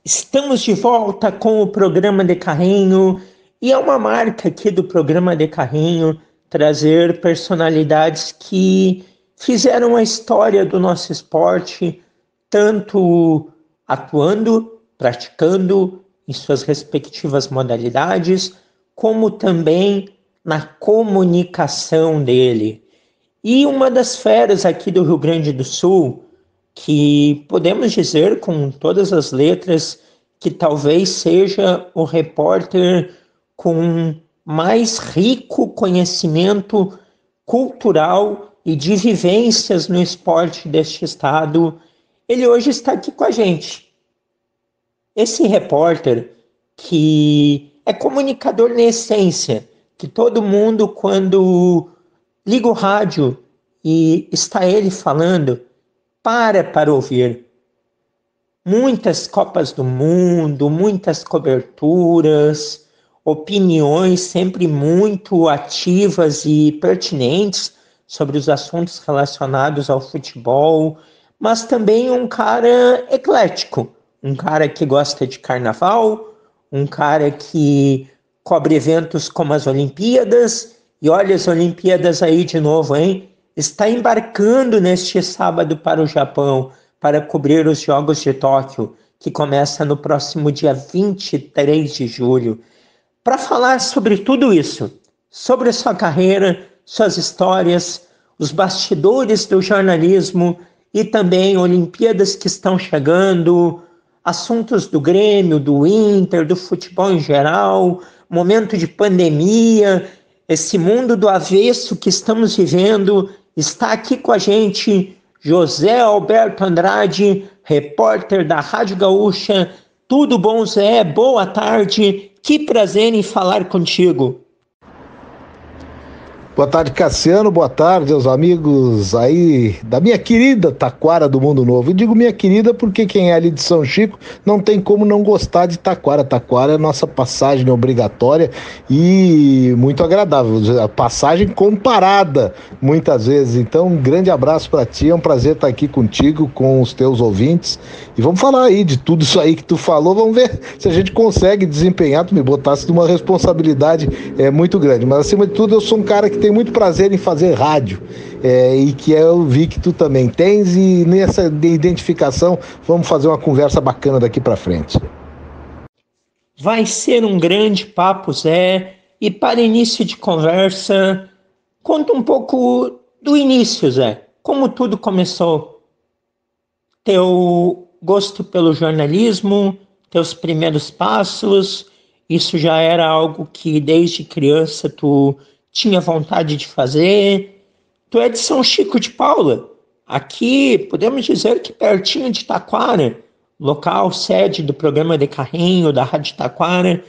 Estamos de volta com o programa de Carrinho e é uma marca aqui do programa de Carrinho trazer personalidades que fizeram a história do nosso esporte, tanto atuando, praticando em suas respectivas modalidades, como também na comunicação dele. E uma das feras aqui do Rio Grande do Sul, que podemos dizer com todas as letras que talvez seja o repórter com mais rico conhecimento cultural e de vivências no esporte deste estado, ele hoje está aqui com a gente. Esse repórter que é comunicador na essência, que todo mundo quando liga o rádio e está ele falando, para ouvir. Muitas Copas do Mundo, muitas coberturas, opiniões sempre muito ativas e pertinentes sobre os assuntos relacionados ao futebol, mas também um cara eclético, um cara que gosta de carnaval, um cara que cobre eventos como as Olimpíadas, e olha as Olimpíadas aí de novo, hein? Está embarcando neste sábado para o Japão para cobrir os Jogos de Tóquio, que começa no próximo dia 23 de julho. Para falar sobre tudo isso, sobre sua carreira, suas histórias, os bastidores do jornalismo e também Olimpíadas que estão chegando, assuntos do Grêmio, do Inter, do futebol em geral, momento de pandemia, esse mundo do avesso que estamos vivendo. Está aqui com a gente José Alberto Andrade, repórter da Rádio Gaúcha. Tudo bom, Zé? Boa tarde. Que prazer em falar contigo. Boa tarde, Cassiano. Boa tarde aos amigos aí da minha querida Taquara do Mundo Novo. E digo minha querida porque quem é ali de São Chico não tem como não gostar de Taquara. Taquara é nossa passagem obrigatória e muito agradável. A passagem comparada muitas vezes. Então, um grande abraço para ti. É um prazer estar aqui contigo, com os teus ouvintes. E vamos falar aí de tudo isso aí que tu falou. Vamos ver se a gente consegue desempenhar. Tu me botasse numa responsabilidade muito grande. Mas, acima de tudo, eu sou um cara que tem muito prazer em fazer rádio, e que eu vi que tu também tens, e nessa identificação vamos fazer uma conversa bacana daqui para frente. Vai ser um grande papo, Zé, e para início de conversa, conta um pouco do início, Zé, como tudo começou, teu gosto pelo jornalismo, teus primeiros passos. Isso já era algo que desde criança tu tinha vontade de fazer. Tu é de São Chico de Paula, aqui podemos dizer que pertinho de Taquara, local sede do programa de Carrinho da Rádio Taquara.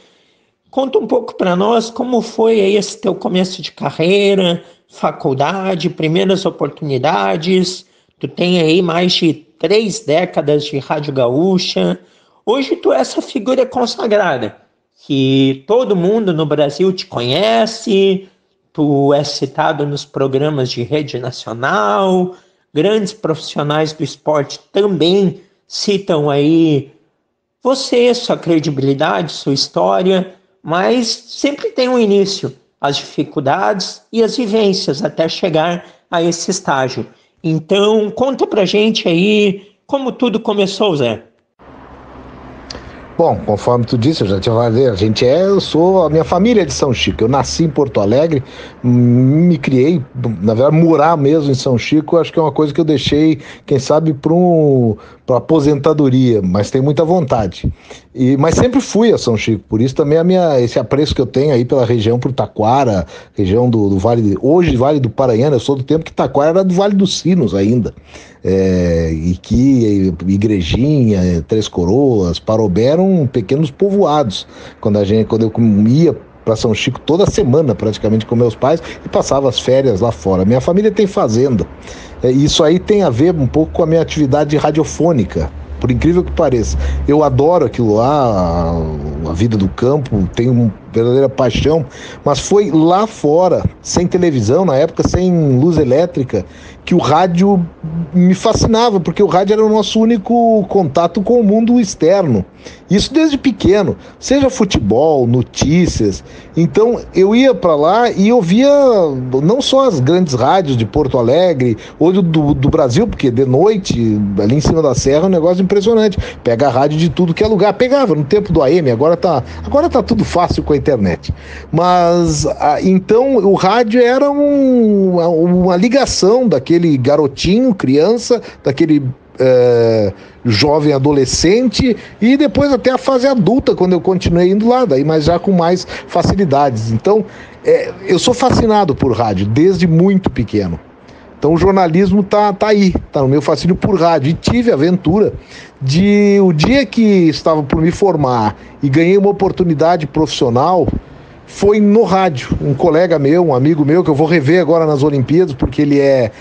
Conta um pouco para nós como foi aí esse teu começo de carreira, faculdade, primeiras oportunidades. Tu tem aí mais de 3 décadas de Rádio Gaúcha. Hoje tu é essa figura consagrada, que todo mundo no Brasil te conhece. Tu é citado nos programas de rede nacional, grandes profissionais do esporte também citam aí você, sua credibilidade, sua história, mas sempre tem um início, as dificuldades e as vivências até chegar a esse estágio. Então, conta pra gente aí como tudo começou, Zé. Bom, conforme tu disse, eu já te falei, a minha família é de São Chico. Eu nasci em Porto Alegre, me criei, na verdade, morar mesmo em São Chico, acho que é uma coisa que eu deixei, quem sabe, para aposentadoria, mas tenho muita vontade. Mas sempre fui a São Chico, por isso também esse apreço que eu tenho aí pela região, por Taquara, região do Vale, hoje Vale do Paranhana. Eu sou do tempo que Taquara era do Vale dos Sinos ainda. E que Igrejinha, Três Coroas, Parobé eram pequenos povoados quando eu ia para São Chico toda semana praticamente com meus pais e passava as férias lá fora. Minha família tem fazenda, isso aí tem a ver um pouco com a minha atividade radiofônica. Por incrível que pareça, eu adoro aquilo lá, a vida do campo, tenho verdadeira paixão, mas foi lá fora, sem televisão na época, sem luz elétrica, que o rádio me fascinava, porque o rádio era o nosso único contato com o mundo externo. Isso desde pequeno, seja futebol, notícias. Então eu ia para lá e ouvia não só as grandes rádios de Porto Alegre ou do Brasil, porque de noite, ali em cima da serra, é um negócio impressionante. Pega a rádio de tudo que é lugar. Pegava no tempo do AM, agora tá tudo fácil com a internet. Mas então o rádio era uma ligação daquele garotinho, criança, daquele jovem adolescente e depois até a fase adulta, quando eu continuei indo lá, daí, mas já com mais facilidades. Então, eu sou fascinado por rádio desde muito pequeno. Então o jornalismo tá aí, tá no meu fascínio por rádio. E tive a aventura de, o dia que estava por me formar e ganhei uma oportunidade profissional, foi no rádio. Um colega meu, um amigo meu, que eu vou rever agora nas Olimpíadas, porque ele é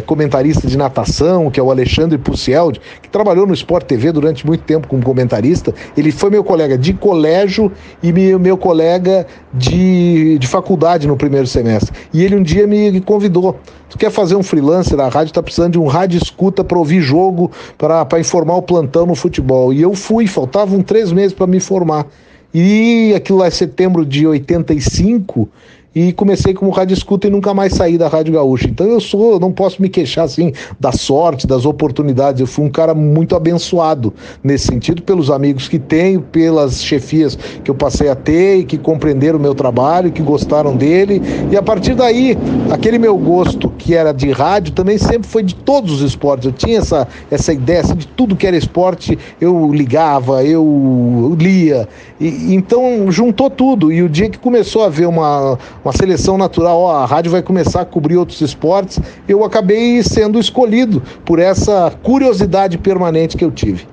comentarista de natação, que é o Alexandre Pucieldi, que trabalhou no Sport TV durante muito tempo como comentarista. Ele foi meu colega de colégio e meu colega de faculdade no primeiro semestre. E ele um dia me convidou. Tu quer fazer um freelancer na rádio, tá precisando de um rádio escuta para ouvir jogo, para informar o plantão no futebol. E eu fui, faltavam 3 meses para me formar. E aquilo lá é setembro de 85 e comecei como rádio escuta e nunca mais saí da Rádio Gaúcha. Então eu não posso me queixar assim da sorte, das oportunidades. Eu fui um cara muito abençoado nesse sentido, pelos amigos que tenho, pelas chefias que eu passei a ter e que compreenderam o meu trabalho, que gostaram dele. E a partir daí, aquele meu gosto que era de rádio também sempre foi de todos os esportes. Eu tinha essa ideia assim, de tudo que era esporte, eu ligava, eu lia. Então juntou tudo. E o dia que começou a haver uma seleção natural, a rádio vai começar a cobrir outros esportes, eu acabei sendo escolhido por essa curiosidade permanente que eu tive.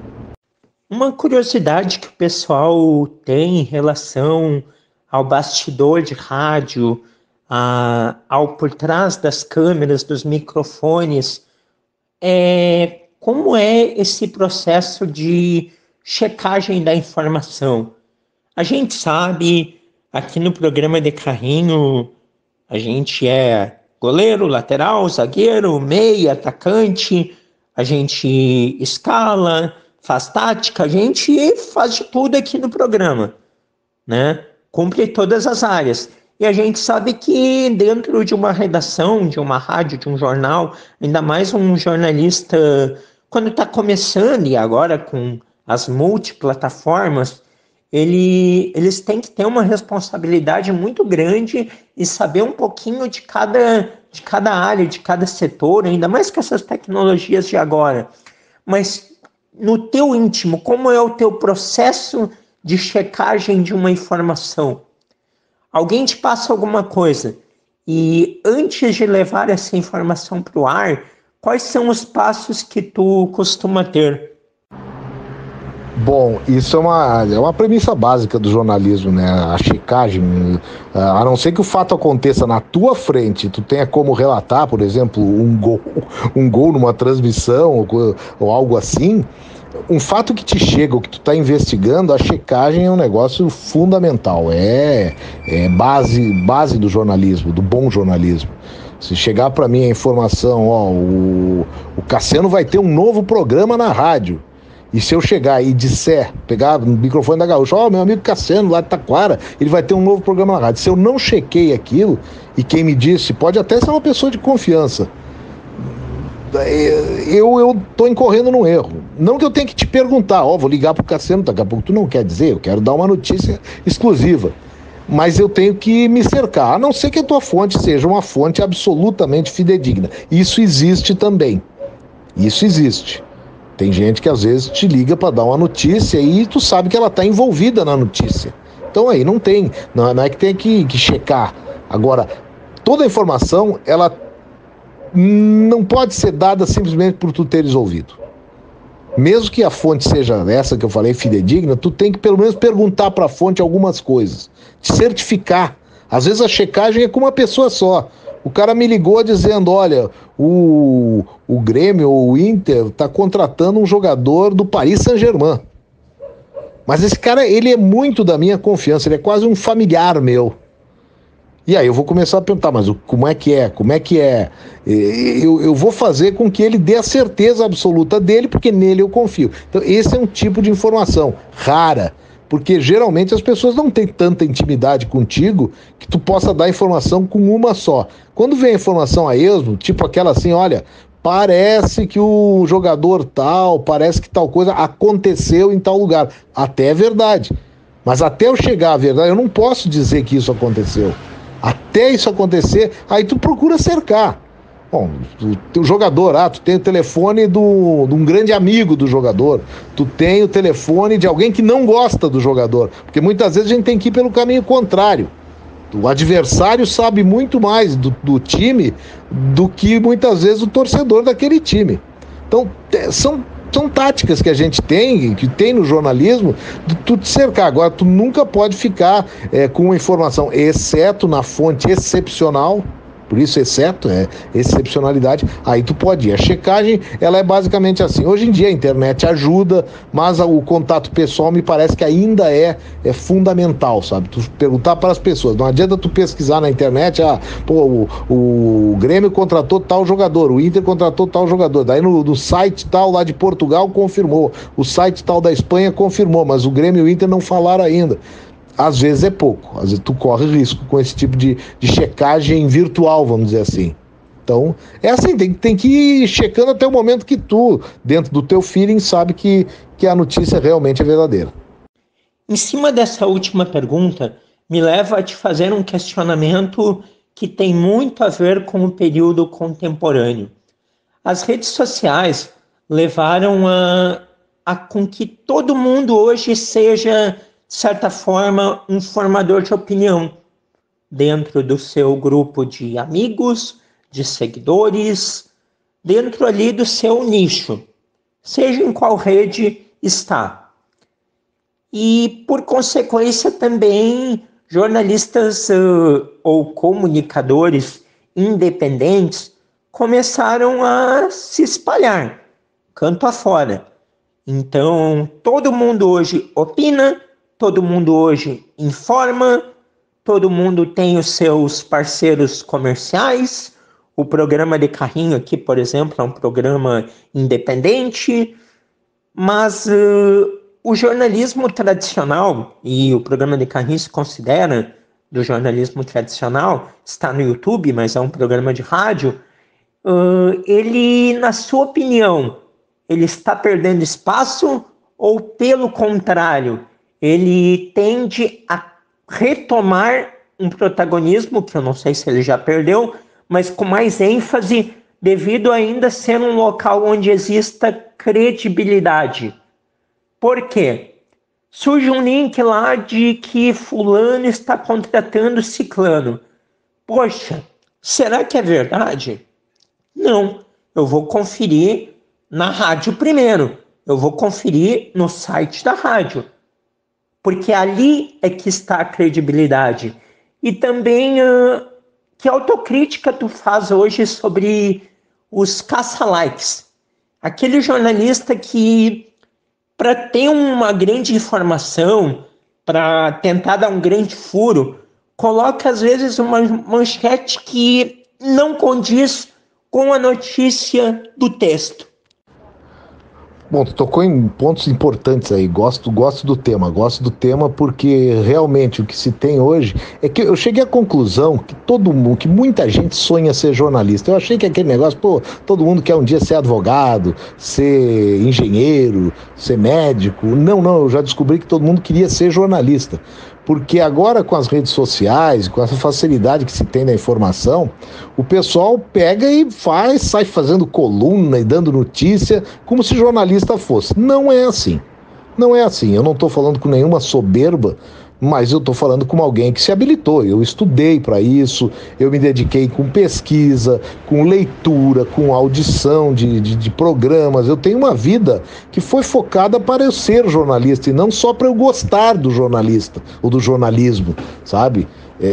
Uma curiosidade que o pessoal tem em relação ao bastidor de rádio, ao por trás das câmeras, dos microfones, como é esse processo de checagem da informação. A gente sabe, aqui no programa de carrinho, a gente é goleiro, lateral, zagueiro, meia, atacante, a gente escala, faz tática, a gente faz de tudo aqui no programa, né? Cumpre todas as áreas. E a gente sabe que dentro de uma redação, de uma rádio, de um jornal, ainda mais um jornalista, quando está começando e agora com as multiplataformas, eles têm que ter uma responsabilidade muito grande e saber um pouquinho de cada área, de cada setor, ainda mais com essas tecnologias de agora. Mas no teu íntimo, como é o teu processo de checagem de uma informação? Alguém te passa alguma coisa e antes de levar essa informação para o ar, quais são os passos que tu costuma ter? Bom, isso é uma premissa básica do jornalismo, né? A checagem, a não ser que o fato aconteça na tua frente, tu tenha como relatar, por exemplo, um gol numa transmissão ou algo assim, um fato que te chega, ou que tu está investigando, a checagem é um negócio fundamental, é base do jornalismo, do bom jornalismo. Se chegar para mim a informação, o Cassiano vai ter um novo programa na rádio, e se eu chegar e disser, pegar no microfone da Gaúcha, meu amigo Cassiano lá de Taquara, ele vai ter um novo programa na rádio. Se eu não chequei aquilo, e quem me disse, pode até ser uma pessoa de confiança, eu tô incorrendo num erro. Não que eu tenha que te perguntar, vou ligar pro Cassiano, daqui a pouco tu não quer dizer, eu quero dar uma notícia exclusiva. Mas eu tenho que me cercar, a não ser que a tua fonte seja uma fonte absolutamente fidedigna. Isso existe também. Isso existe. Tem gente que às vezes te liga para dar uma notícia e tu sabe que ela está envolvida na notícia. Então aí não é que tem que checar. Agora, toda a informação, ela não pode ser dada simplesmente por tu teres ouvido. Mesmo que a fonte seja essa que eu falei, fidedigna, tu tem que pelo menos perguntar para a fonte algumas coisas, te certificar. Às vezes a checagem é com uma pessoa só. O cara me ligou dizendo, olha, o Grêmio ou o Inter está contratando um jogador do Paris Saint-Germain. Mas esse cara, ele é muito da minha confiança, ele é quase um familiar meu. E aí eu vou começar a perguntar, mas como é que é? Como é que é? Eu vou fazer com que ele dê a certeza absoluta dele, porque nele eu confio. Então esse é um tipo de informação rara, porque geralmente as pessoas não têm tanta intimidade contigo que tu possa dar informação com uma só. Quando vem a informação a esmo, tipo aquela assim, olha, parece que o jogador tal, parece que tal coisa aconteceu em tal lugar. Até é verdade. Mas até eu chegar à verdade, eu não posso dizer que isso aconteceu. Até isso acontecer, aí tu procura cercar. Bom, o jogador, tu tem o telefone de um grande amigo do jogador, tu tem o telefone de alguém que não gosta do jogador, porque muitas vezes a gente tem que ir pelo caminho contrário. O adversário sabe muito mais do time do que muitas vezes o torcedor daquele time. Então, são táticas que a gente tem, que tem no jornalismo, de tu te cercar. Agora, tu nunca pode ficar com uma informação, exceto na fonte excepcional, por isso exceto, excepcionalidade, aí tu pode ir. A checagem, ela é basicamente assim. Hoje em dia a internet ajuda, mas o contato pessoal me parece que ainda é fundamental, sabe? Tu perguntar para as pessoas, não adianta tu pesquisar na internet, o Grêmio contratou tal jogador, o Inter contratou tal jogador, daí no site tal lá de Portugal confirmou, o site tal da Espanha confirmou, mas o Grêmio e o Inter não falaram ainda. Às vezes é pouco, às vezes tu corre risco com esse tipo de checagem virtual, vamos dizer assim. Então, é assim, tem que ir checando até o momento que tu, dentro do teu feeling, sabe que a notícia realmente é verdadeira. Em cima dessa última pergunta, me leva a te fazer um questionamento que tem muito a ver com o período contemporâneo. As redes sociais levaram a com que todo mundo hoje seja, de certa forma, um formador de opinião dentro do seu grupo de amigos, de seguidores, dentro ali do seu nicho, seja em qual rede está. E, por consequência, também jornalistas ou comunicadores independentes começaram a se espalhar, canto afora. Então, todo mundo hoje opina, todo mundo hoje informa, todo mundo tem os seus parceiros comerciais. O programa de carrinho aqui, por exemplo, é um programa independente, mas o jornalismo tradicional, e o programa de carrinho se considera do jornalismo tradicional, está no YouTube, mas é um programa de rádio, ele, na sua opinião, ele está perdendo espaço ou, pelo contrário, ele tende a retomar um protagonismo, que eu não sei se ele já perdeu, mas com mais ênfase, devido a ainda ser um local onde exista credibilidade? Por quê? Surge um link lá de que fulano está contratando ciclano. Poxa, será que é verdade? Não, eu vou conferir na rádio primeiro. Eu vou conferir no site da rádio. Porque ali é que está a credibilidade. E também, que autocrítica tu faz hoje sobre os caça-likes? Aquele jornalista que, para ter uma grande informação, para tentar dar um grande furo, coloca às vezes uma manchete que não condiz com a notícia do texto. Bom, tu tocou em pontos importantes aí, gosto do tema porque realmente o que se tem hoje é que eu cheguei à conclusão que muita gente sonha ser jornalista. Eu achei que aquele negócio, todo mundo quer um dia ser advogado, ser engenheiro, ser médico. Não, eu já descobri que todo mundo queria ser jornalista. Porque agora, com as redes sociais, com essa facilidade que se tem da informação, o pessoal pega e sai fazendo coluna e dando notícia como se jornalista fosse. Não é assim. Não é assim. Eu não estou falando com nenhuma soberba, mas eu estou falando com alguém que se habilitou. Eu estudei para isso, eu me dediquei com pesquisa, com leitura, com audição de programas. Eu tenho uma vida que foi focada para eu ser jornalista e não só para eu gostar do jornalista ou do jornalismo, sabe?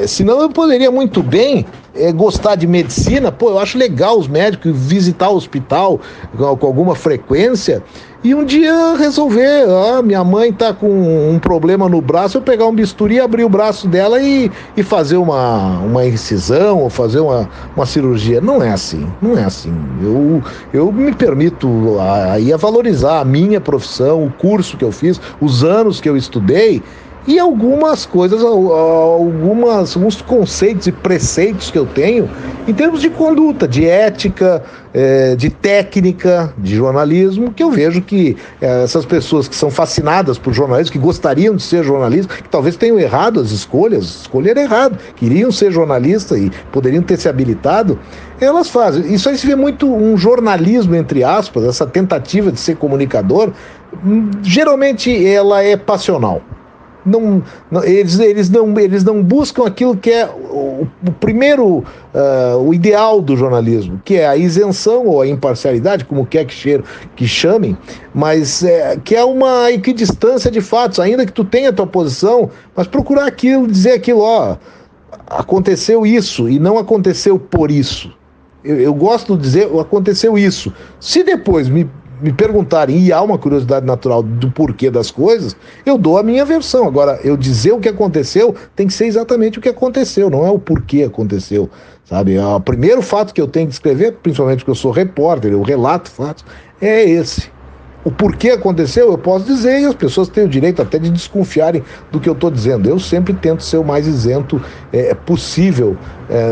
Senão eu poderia muito bem gostar de medicina. Pô, eu acho legal os médicos visitar o hospital com alguma frequência e um dia resolver, minha mãe está com um problema no braço, eu pegar um bisturi, abrir o braço dela e fazer uma incisão ou fazer uma cirurgia. Não é assim, não é assim. Eu me permito aí a valorizar a minha profissão, o curso que eu fiz, os anos que eu estudei, e algumas coisas, alguns conceitos e preceitos que eu tenho em termos de conduta, de ética, de técnica, de jornalismo, que eu vejo que essas pessoas que são fascinadas por jornalismo, que gostariam de ser jornalistas, que talvez tenham errado as escolhas, escolheram errado, queriam ser jornalistas e poderiam ter se habilitado, elas fazem. Isso aí se vê muito um jornalismo, entre aspas, essa tentativa de ser comunicador, geralmente ela é passional. Eles não buscam aquilo que é o primeiro, o ideal do jornalismo, que é a isenção ou a imparcialidade, como quer que chamem, mas que é uma equidistância de fatos, ainda que tu tenha a tua posição, mas procurar aquilo, dizer aquilo, aconteceu isso e não aconteceu por isso. Eu gosto de dizer, aconteceu isso. Se depois me perguntarem, e há uma curiosidade natural do porquê das coisas, eu dou a minha versão. Agora, eu dizer o que aconteceu tem que ser exatamente o que aconteceu, não é o porquê aconteceu, sabe? O primeiro fato que eu tenho que escrever, principalmente porque eu sou repórter, eu relato fatos, é esse. O porquê aconteceu, eu posso dizer, e as pessoas têm o direito até de desconfiarem do que eu estou dizendo. Eu sempre tento ser o mais isento possível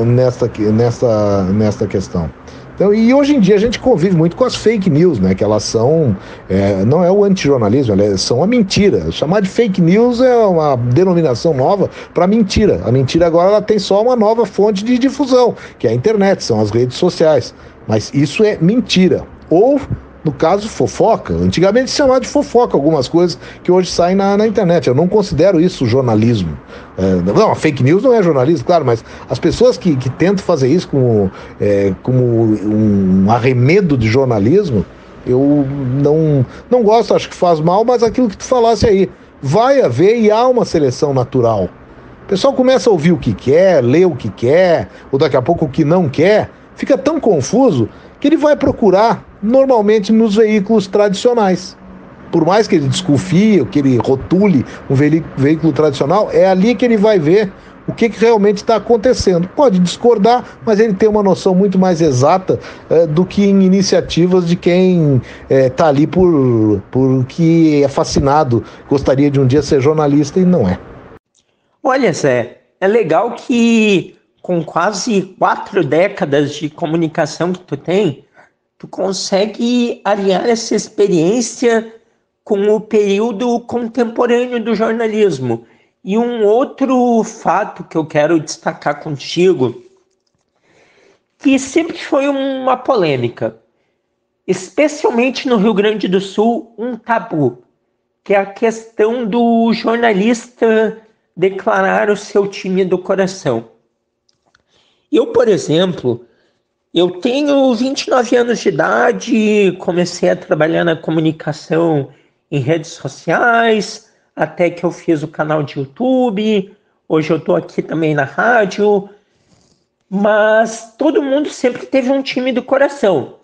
nesta questão. Então, e hoje em dia a gente convive muito com as fake news, né? Que elas são, não é o antijornalismo, elas são a mentira. Chamar de fake news é uma denominação nova para mentira. A mentira agora ela tem só uma nova fonte de difusão, que é a internet, são as redes sociais. Mas isso é mentira. Ou, no caso, fofoca. Antigamente se chamava de fofoca algumas coisas que hoje saem na internet. Eu não considero isso jornalismo. Não, a fake news não é jornalismo, claro, mas as pessoas que tentam fazer isso como um arremedo de jornalismo, eu não gosto, acho que faz mal, mas aquilo que tu falasse aí, vai haver e há uma seleção natural. O pessoal começa a ouvir o que quer, ler o que quer, ou daqui a pouco o que não quer, fica tão confuso que ele vai procurar normalmente nos veículos tradicionais. Por mais que ele desconfie, ou que ele rotule um veículo tradicional, é ali que ele vai ver o que realmente está acontecendo. Pode discordar, mas ele tem uma noção muito mais exata do que em iniciativas de quem está ali porque é fascinado, gostaria de um dia ser jornalista e não é. Olha, Zé, é legal que com quase 4 décadas de comunicação que tu tem, tu consegue aliar essa experiência com o período contemporâneo do jornalismo. E um outro fato que eu quero destacar contigo, que sempre foi uma polêmica, especialmente no Rio Grande do Sul, um tabu, que é a questão do jornalista declarar o seu time do coração. Eu, por exemplo, eu tenho 29 anos de idade, comecei a trabalhar na comunicação em redes sociais, até que eu fiz o canal de YouTube, hoje eu estou aqui também na rádio, mas todo mundo sempre teve um time do coração.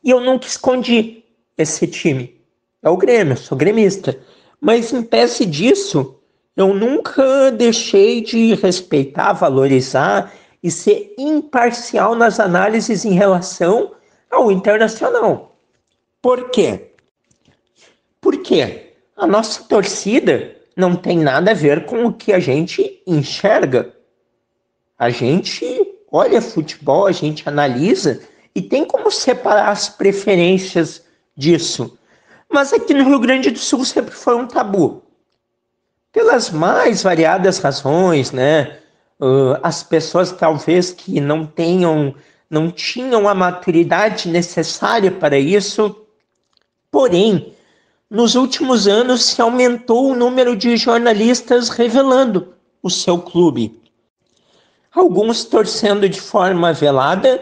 E eu nunca escondi esse time. É o Grêmio, eu sou gremista. Mas em pese disso, eu nunca deixei de respeitar, valorizar e ser imparcial nas análises em relação ao Internacional. Por quê? Porque a nossa torcida não tem nada a ver com o que a gente enxerga. A gente olha futebol, a gente analisa e tem como separar as preferências disso. Mas aqui no Rio Grande do Sul sempre foi um tabu. Pelas mais variadas razões, né? As pessoas talvez que não tinham a maturidade necessária para isso. Porém, nos últimos anos se aumentou o número de jornalistas revelando o seu clube. Alguns torcendo de forma velada,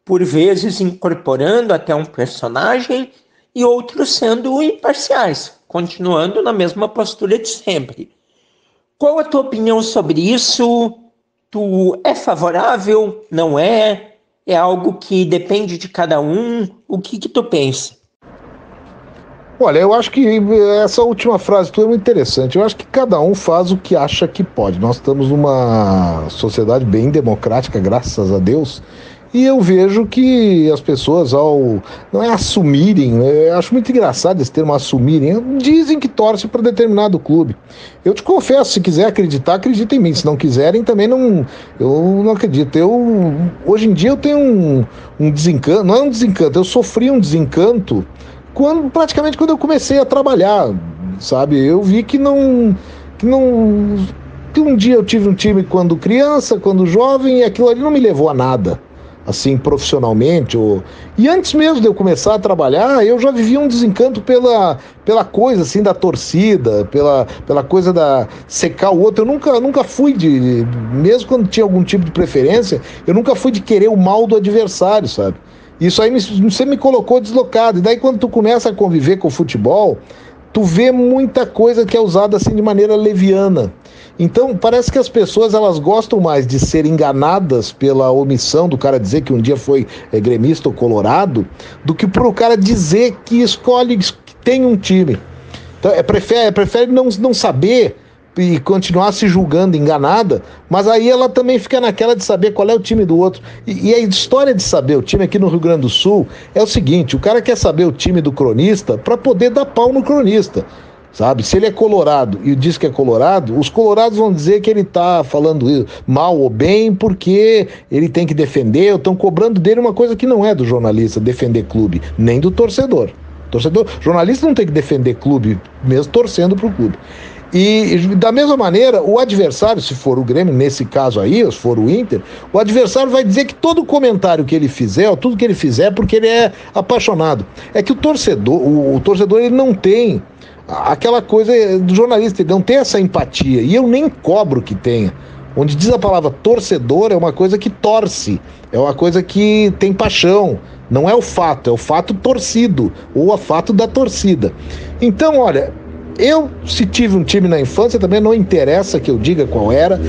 por vezes incorporando até um personagem, e outros sendo imparciais, continuando na mesma postura de sempre. Qual a tua opinião sobre isso? Tu é favorável? Não é? É algo que depende de cada um? O que tu pensa? Olha, eu acho que essa última frase tua é muito interessante. Eu acho que cada um faz o que acha que pode. Nós estamos numa sociedade bem democrática, graças a Deus. E eu vejo que as pessoas, ao não é assumirem, eu acho muito engraçado esse termo assumirem, dizem que torcem para determinado clube. Eu te confesso, se quiser acreditar, acredita em mim. Se não quiserem, também não, eu não acredito. Hoje em dia eu tenho um desencanto, não é um desencanto, eu sofri um desencanto praticamente quando eu comecei a trabalhar, sabe? Eu vi que que um dia eu tive um time quando criança, quando jovem, e aquilo ali não me levou a nada, assim, profissionalmente. E antes mesmo de eu começar a trabalhar, eu já vivia um desencanto pela coisa, assim, da torcida, pela coisa da secar o outro. Eu nunca fui mesmo quando tinha algum tipo de preferência, eu nunca fui de querer o mal do adversário, sabe? Isso aí você me colocou deslocado. E daí quando tu começa a conviver com o futebol, tu vê muita coisa que é usada assim de maneira leviana. Então parece que as pessoas elas gostam mais de ser enganadas pela omissão do cara dizer que um dia foi gremista ou colorado, do que por o cara dizer que escolhe, que tem um time. Então prefere não saber e continuar se julgando enganada, mas aí ela também fica naquela de saber qual é o time do outro. E a história de saber o time aqui no Rio Grande do Sul é o seguinte: o cara quer saber o time do cronista para poder dar pau no cronista, sabe? Se ele é colorado e diz que é colorado, os colorados vão dizer que ele tá falando mal ou bem porque ele tem que defender, ou estão cobrando dele uma coisa que não é do jornalista, defender clube, nem do torcedor. Jornalista não tem que defender clube, mesmo torcendo pro clube. E da mesma maneira, o adversário, se for o Grêmio, nesse caso aí, ou se for o Inter, o adversário vai dizer que todo comentário que ele fizer, ou tudo que ele fizer, é porque ele é apaixonado. É que o torcedor ele não tem aquela coisa do jornalista, ele não tem essa empatia, e eu nem cobro que tenha. Onde diz a palavra torcedor é uma coisa que torce, é uma coisa que tem paixão, não é o fato torcido, ou o fato da torcida. Então, olha, se tive um time na infância, também não interessa que eu diga qual era.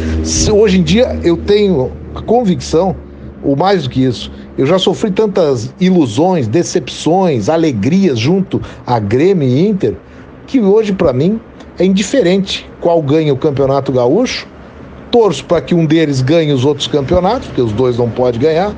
Hoje em dia eu tenho a convicção, ou mais do que isso, eu já sofri tantas ilusões, decepções, alegrias junto a Grêmio e Inter, que hoje para mim é indiferente qual ganha o Campeonato Gaúcho. Torço para que um deles ganhe os outros campeonatos, porque os dois não podem ganhar.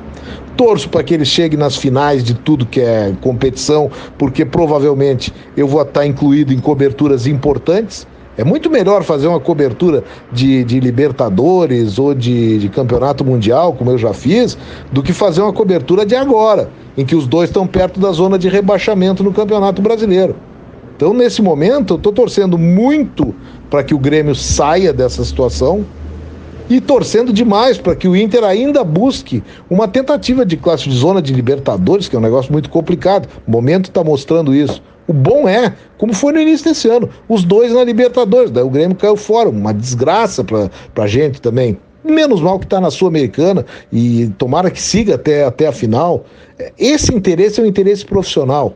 Torço para que ele chegue nas finais de tudo que é competição, porque provavelmente eu vou estar incluído em coberturas importantes. É muito melhor fazer uma cobertura de Libertadores ou de Campeonato Mundial, como eu já fiz, do que fazer uma cobertura de agora, em que os dois estão perto da zona de rebaixamento no Campeonato Brasileiro. Então, nesse momento, eu estou torcendo muito para que o Grêmio saia dessa situação, e torcendo demais para que o Inter ainda busque uma tentativa de classe de zona de Libertadores, que é um negócio muito complicado. O momento está mostrando isso. O bom é, como foi no início desse ano, os dois na Libertadores, daí o Grêmio caiu fora, uma desgraça para a gente também. Menos mal que está na Sul-Americana e tomara que siga até a final. Esse interesse é um interesse profissional.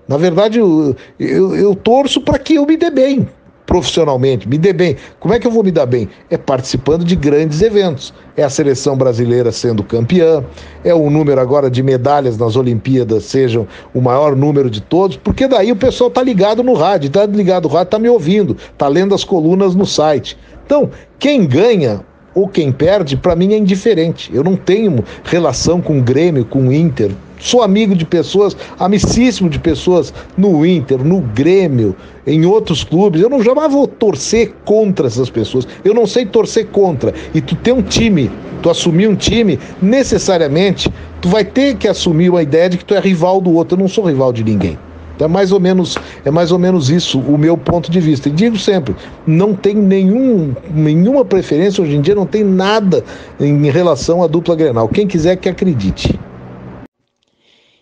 Na verdade, eu torço para que eu me dê bem profissionalmente, me dê bem. Como é que eu vou me dar bem? É participando de grandes eventos. É a seleção brasileira sendo campeã, é o número agora de medalhas nas Olimpíadas sejam o maior número de todos, porque daí o pessoal tá ligado no rádio, tá ligado no rádio, tá me ouvindo, tá lendo as colunas no site. Então, quem ganha ou quem perde, para mim é indiferente. Eu não tenho relação com o Grêmio, com o Inter. Sou amigo de pessoas, amicíssimo de pessoas no Inter, no Grêmio, em outros clubes. Eu não jamais vou torcer contra essas pessoas. Eu não sei torcer contra. E tu ter um time, tu assumir um time, necessariamente, tu vai ter que assumir uma ideia de que tu é rival do outro. Eu não sou rival de ninguém. Então é mais ou menos isso o meu ponto de vista. E digo sempre, não tem nenhuma preferência hoje em dia, não tem nada em relação à dupla Grenal. Quem quiser que acredite.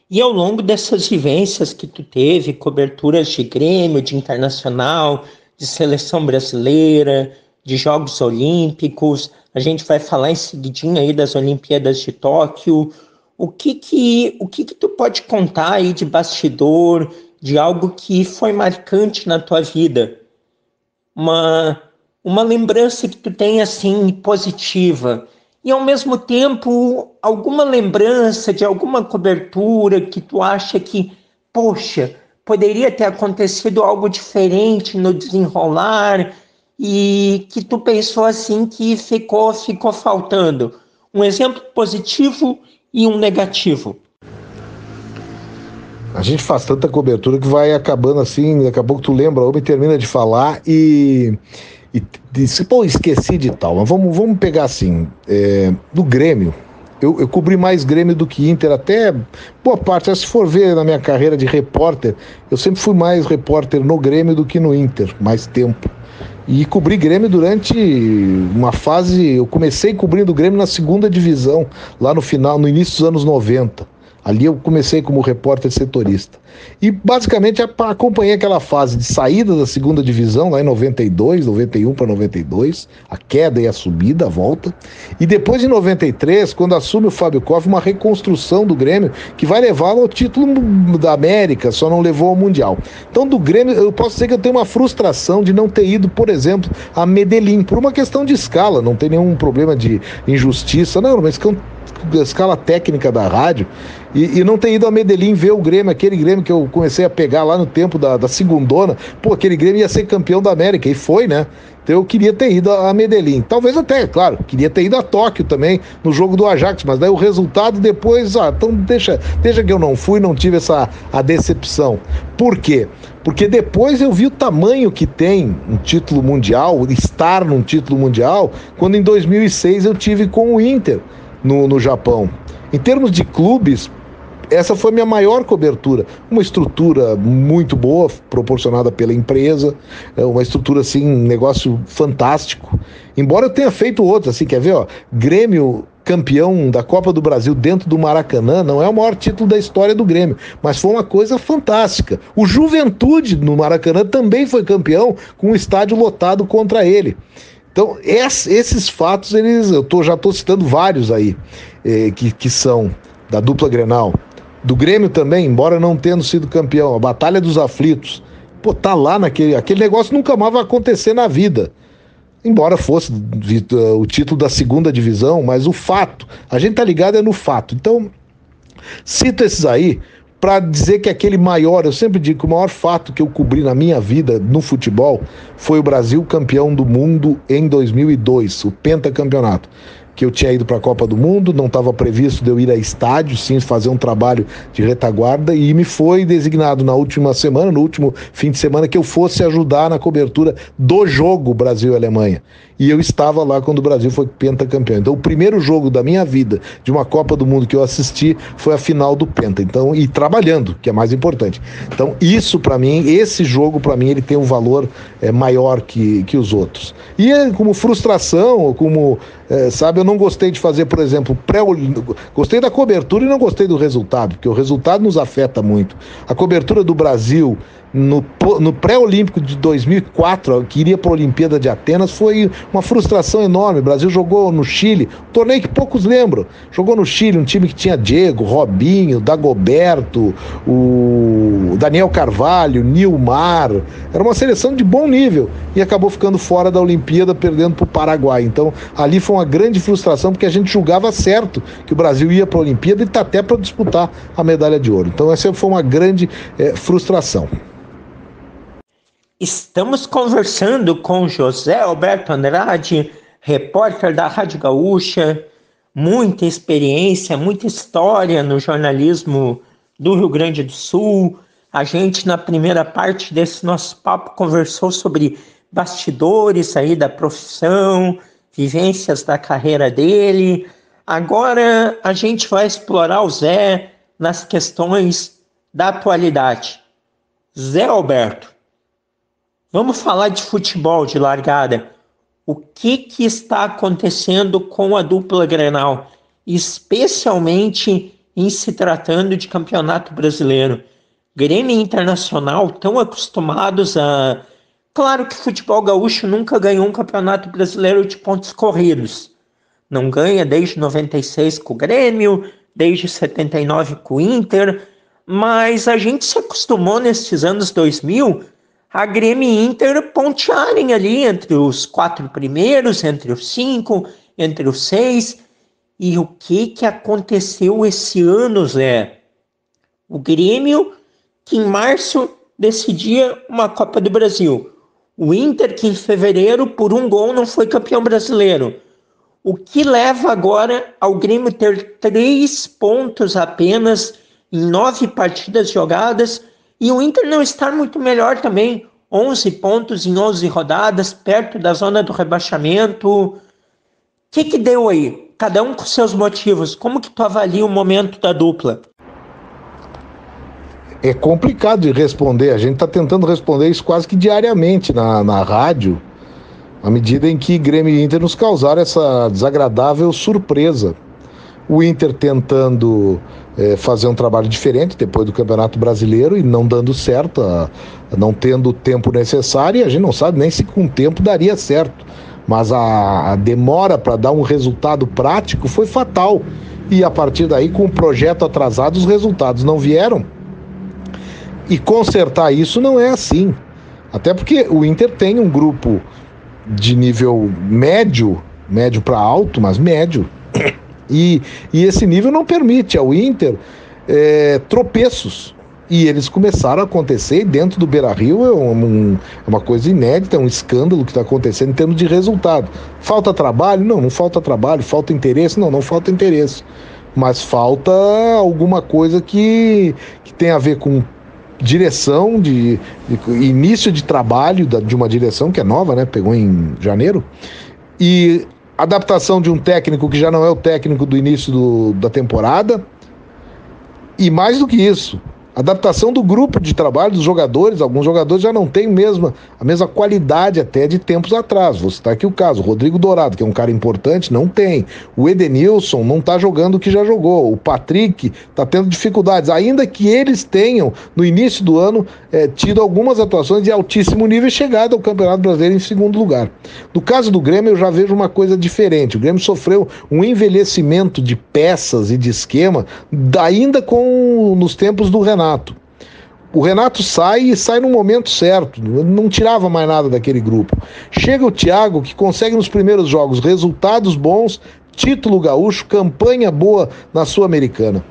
E ao longo dessas vivências que tu teve, coberturas de Grêmio, de Internacional, de Seleção Brasileira, de Jogos Olímpicos, a gente vai falar em seguidinho aí das Olimpíadas de Tóquio. O que tu pode contar aí de bastidor, de algo que foi marcante na tua vida? uma lembrança que tu tem assim positiva e ao mesmo tempo alguma lembrança de alguma cobertura que tu acha que, poxa, poderia ter acontecido algo diferente no desenrolar e que tu pensou assim que ficou faltando. Um exemplo positivo e um negativo. A gente faz tanta cobertura que vai acabando assim, daqui a pouco tu lembra, ou me termina de falar e disse, pô, esqueci de tal. Mas vamos pegar assim, do Grêmio. Eu cobri mais Grêmio do que Inter, até boa parte. Se for ver na minha carreira de repórter, eu sempre fui mais repórter no Grêmio do que no Inter, mais tempo. E cobri Grêmio durante uma fase. Eu comecei cobrindo o Grêmio na segunda divisão, lá no final, no início dos anos 90. Ali eu comecei como repórter setorista. E basicamente acompanhei aquela fase de saída da segunda divisão, lá em 92, 91 para 92, a queda e a subida, a volta. E depois em 93, quando assume o Fábio Koff, uma reconstrução do Grêmio que vai levá-lo ao título da América, só não levou ao Mundial. Então do Grêmio eu posso dizer que eu tenho uma frustração de não ter ido, por exemplo, a Medellín, por uma questão de escala, não tem nenhum problema de injustiça, não, mas da escala técnica da rádio, e não ter ido a Medellín ver o Grêmio, aquele Grêmio que eu comecei a pegar lá no tempo da segundona. Pô, aquele Grêmio ia ser campeão da América, e foi, né? Então eu queria ter ido a Medellín. Talvez até, claro, queria ter ido a Tóquio também, no jogo do Ajax, mas daí o resultado depois, então deixa que eu não fui, não tive a decepção. Por quê? Porque depois eu vi o tamanho que tem um título mundial, estar num título mundial, quando em 2006 eu tive com o Inter no Japão. Em termos de clubes, essa foi a minha maior cobertura. Uma estrutura muito boa, proporcionada pela empresa, uma estrutura assim, um negócio fantástico. Embora eu tenha feito outros, assim, quer ver, ó, Grêmio campeão da Copa do Brasil dentro do Maracanã, não é o maior título da história do Grêmio, mas foi uma coisa fantástica. O Juventude no Maracanã também foi campeão com um estádio lotado contra ele. Então, esses fatos, já estou citando vários aí, que são da dupla Grenal. Do Grêmio também, embora não tendo sido campeão, a Batalha dos Aflitos. Pô, tá lá aquele negócio nunca mais vai acontecer na vida. Embora fosse o título da segunda divisão, mas o fato, a gente tá ligado no fato. Então, cito esses aí para dizer que aquele maior, eu sempre digo que o maior fato que eu cobri na minha vida no futebol foi o Brasil campeão do mundo em 2002, o pentacampeonato. Que eu tinha ido para a Copa do Mundo, não estava previsto de eu ir a estádio, sim, fazer um trabalho de retaguarda, e me foi designado na última semana, no último fim de semana, que eu fosse ajudar na cobertura do jogo Brasil e Alemanha. E eu estava lá quando o Brasil foi pentacampeão. Então o primeiro jogo da minha vida de uma Copa do Mundo que eu assisti foi a final do Penta. Então, e trabalhando, que é mais importante. Então isso para mim, esse jogo para mim, ele tem um valor maior que os outros. E como frustração, ou como, sabe, eu não gostei de fazer, por exemplo, gostei da cobertura e não gostei do resultado, porque o resultado nos afeta muito. A cobertura do Brasil no pré-olímpico de 2004, que iria para a Olimpíada de Atenas, foi uma frustração enorme. O Brasil jogou no Chile, um torneio que poucos lembram. Jogou no Chile, um time que tinha Diego, Robinho, Dagoberto, o Daniel Carvalho, Nilmar. Era uma seleção de bom nível e acabou ficando fora da Olimpíada, perdendo para o Paraguai. Então, ali foi uma grande frustração, porque a gente julgava certo que o Brasil ia para a Olimpíada e está até para disputar a medalha de ouro. Então, essa foi uma grande frustração. Estamos conversando com José Alberto Andrade, repórter da Rádio Gaúcha, muita experiência, muita história no jornalismo do Rio Grande do Sul. A gente, na primeira parte desse nosso papo, conversou sobre bastidores aí da profissão, vivências da carreira dele. Agora a gente vai explorar o Zé nas questões da atualidade. Zé Alberto, vamos falar de futebol de largada. O que está acontecendo com a dupla Grenal, especialmente em se tratando de Campeonato Brasileiro? Grêmio e Internacional estão acostumados a... Claro que o futebol gaúcho nunca ganhou um Campeonato Brasileiro de pontos corridos. Não ganha desde 96 com o Grêmio, desde 79 com o Inter, mas a gente se acostumou nesses anos 2000 a Grêmio e Inter pontearem ali entre os 4 primeiros, entre os 5, entre os 6. E o que aconteceu esse ano, Zé? O Grêmio, que em março decidia uma Copa do Brasil. O Inter, que em fevereiro, por um gol, não foi campeão brasileiro. O que leva agora ao Grêmio ter 3 pontos apenas em 9 partidas jogadas e o Inter não estar muito melhor também. 11 pontos em 11 rodadas, perto da zona do rebaixamento. O que deu aí? Cada um com seus motivos. Como que tu avalia o momento da dupla? É complicado de responder. A gente está tentando responder isso quase que diariamente na rádio, à medida em que Grêmio e Inter nos causaram essa desagradável surpresa. O Inter tentando fazer um trabalho diferente depois do Campeonato Brasileiro e não dando certo, não tendo o tempo necessário, e a gente não sabe nem se com o tempo daria certo. Mas a demora para dar um resultado prático foi fatal. E a partir daí, com o projeto atrasado, os resultados não vieram. E consertar isso não é assim. Até porque o Inter tem um grupo de nível médio para alto, mas médio. E esse nível não permite ao Inter tropeços. E eles começaram a acontecer, e dentro do Beira-Rio é uma coisa inédita, é um escândalo que está acontecendo em termos de resultado. Falta trabalho? Não falta trabalho. Falta interesse? Não falta interesse. Mas falta alguma coisa que tem a ver com direção, de início de trabalho de uma direção que é nova, né? Pegou em janeiro. E adaptação de um técnico que já não é o técnico do início da temporada. E mais do que isso, adaptação do grupo de trabalho dos jogadores. Alguns jogadores já não têm a mesma qualidade até de tempos atrás. Vou citar aqui o caso, o Rodrigo Dourado, que é um cara importante, não tem. O Edenilson não está jogando o que já jogou. O Patrick está tendo dificuldades, ainda que eles tenham, no início do ano, tido algumas atuações de altíssimo nível e chegado ao Campeonato Brasileiro em segundo lugar. No caso do Grêmio, eu já vejo uma coisa diferente. O Grêmio sofreu um envelhecimento de peças e de esquema, ainda nos tempos do Renato. O Renato sai no momento certo, não tirava mais nada daquele grupo. Chega o Thiago, que consegue nos primeiros jogos resultados bons, título gaúcho, campanha boa na Sul-Americana.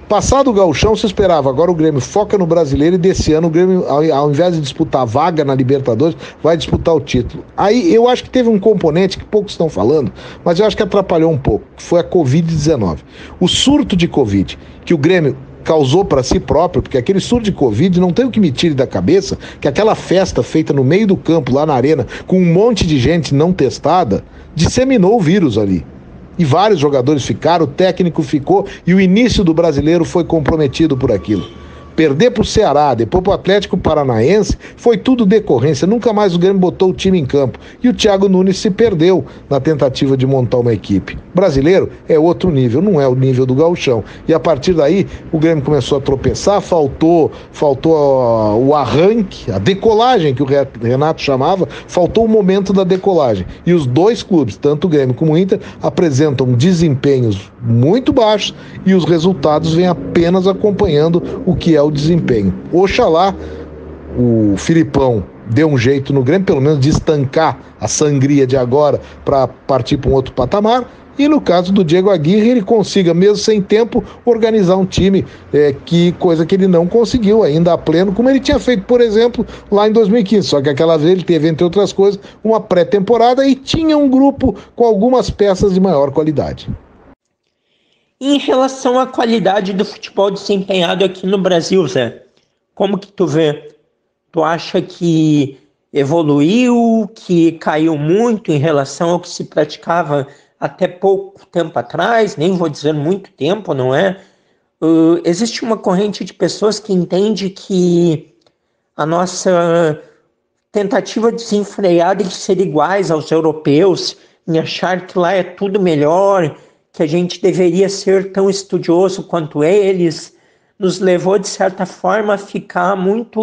Passado o gauchão, se esperava, agora o Grêmio foca no Brasileiro e desse ano o Grêmio, ao invés de disputar a vaga na Libertadores, vai disputar o título. Aí eu acho que teve um componente que poucos estão falando, mas eu acho que atrapalhou um pouco, que foi a Covid-19. O surto de Covid, que o Grêmio causou para si próprio, porque aquele surto de Covid, não tem o que me tire da cabeça, que aquela festa feita no meio do campo, lá na arena, com um monte de gente não testada, disseminou o vírus ali. E vários jogadores ficaram, o técnico ficou, e o início do Brasileiro foi comprometido por aquilo. Perder para o Ceará, depois para o Atlético Paranaense, foi tudo decorrência. Nunca mais o Grêmio botou o time em campo. E o Thiago Nunes se perdeu na tentativa de montar uma equipe. Brasileiro é outro nível, não é o nível do gauchão. E a partir daí, o Grêmio começou a tropeçar, faltou o arranque, a decolagem que o Renato chamava, faltou o momento da decolagem. E os dois clubes, tanto o Grêmio como o Inter, apresentam desempenhos muito baixos e os resultados vêm apenas acompanhando o que é o desempenho. Oxalá o Filipão dê um jeito no Grêmio, pelo menos de estancar a sangria de agora para partir para um outro patamar, e no caso do Diego Aguirre ele consiga, mesmo sem tempo, organizar um time, coisa que ele não conseguiu ainda a pleno, como ele tinha feito, por exemplo, lá em 2015, só que aquela vez ele teve, entre outras coisas, uma pré-temporada e tinha um grupo com algumas peças de maior qualidade. Em relação à qualidade do futebol desempenhado aqui no Brasil, Zé, como que tu vê? Tu acha que evoluiu, que caiu muito em relação ao que se praticava até pouco tempo atrás? Nem vou dizer muito tempo, não é? Existe uma corrente de pessoas que entende que a nossa tentativa desenfreada de ser iguais aos europeus, em achar que lá é tudo melhor, que a gente deveria ser tão estudioso quanto eles, nos levou, de certa forma, a ficar muito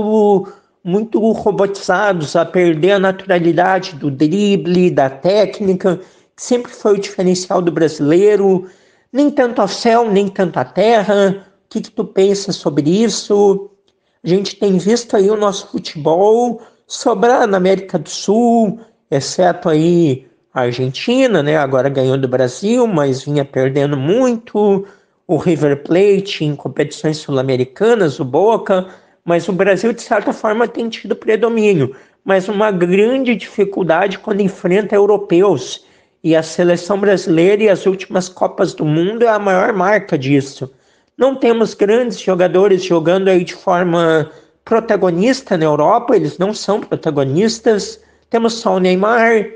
robotizados, a perder a naturalidade do drible, da técnica, que sempre foi o diferencial do brasileiro, nem tanto ao céu, nem tanto à terra. O que tu pensa sobre isso? A gente tem visto aí o nosso futebol sobrar na América do Sul, exceto aí a Argentina, né? Agora ganhou do Brasil, mas vinha perdendo muito. O River Plate em competições sul-americanas, o Boca, mas o Brasil, de certa forma, tem tido predomínio. Mas uma grande dificuldade quando enfrenta europeus. E a seleção brasileira e as últimas Copas do Mundo é a maior marca disso. Não temos grandes jogadores jogando aí de forma protagonista na Europa, eles não são protagonistas. Temos só o Neymar.